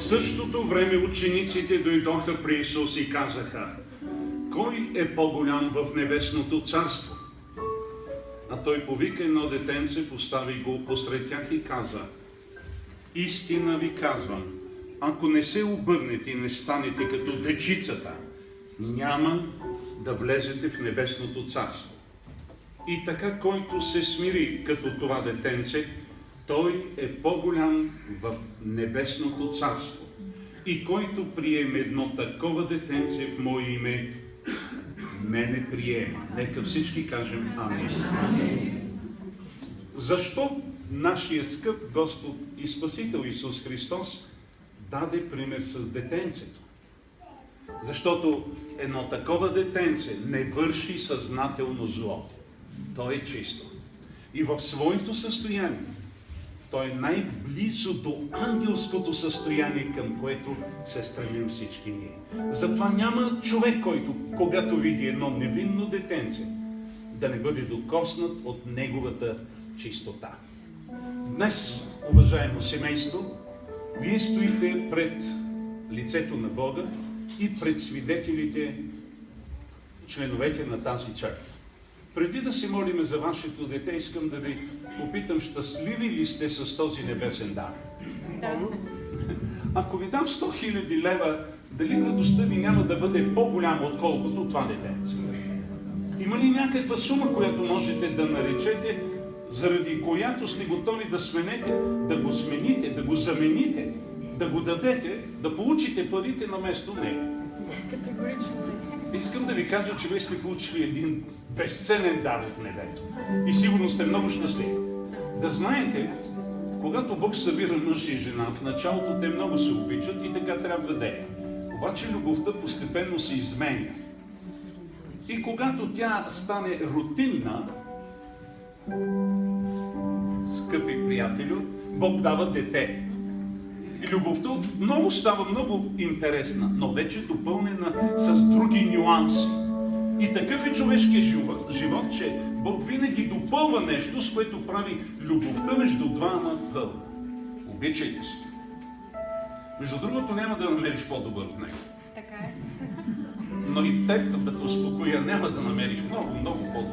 същото време учениците дойдоха при Исус и казаха: кой е по-голям в небесното царство? А той повика едно детенце, постави го посред тях и каза: истина ви казвам, ако не се обърнете и не станете като дечицата, няма да влезете в небесното царство. И така, който се смири като това детенце, той е по-голям в небесното царство. И който приеме едно такова детенце в мое име, мене приема. Нека всички кажем амин. Защо нашия скъп Господ и Спасител Исус Христос даде пример с детенцето? Защото едно такова детенце не върши съзнателно зло. То е чисто. И в своето състояние, то е най-близо до ангелското състояние, към което се стремим всички ние. Затова няма човек, който, когато види едно невинно детенце, да не бъде докоснат от неговата чистота. Днес, уважаемо семейство, вие стоите пред лицето на Бога и пред свидетелите, членовете на тази църква. Преди да се молиме за вашето дете, искам да ви попитам, щастливи ли сте с този небесен дар? Да. Ако ви дам 100 000 лева, дали радостта ви няма да бъде по-голяма, отколкото това детенце? Има ли някаква сума, която можете да наречете, заради която сте готови да сменете, да го смените, да го замените, да го дадете, да получите парите на место него? Категорично не. Искам да ви кажа, че вие сте получили един безценен дар от небето. И сигурно сте много щастливи. Да знаете, когато Бог събира мъж и жена, в началото те много се обичат и така трябва да е. Обаче любовта постепенно се изменя. И когато тя стане рутинна, скъпи приятелю, Бог дава дете. И любовта отново става много интересна, но вече допълнена с други нюанси. И такъв е човешкият живот, че Бог винаги допълва нещо, с което прави любовта между двама пълна. Обичайте се. Между другото, няма да намериш по-добър от него. Така е. Но и теб, да те успокоя, няма да намериш много по-добра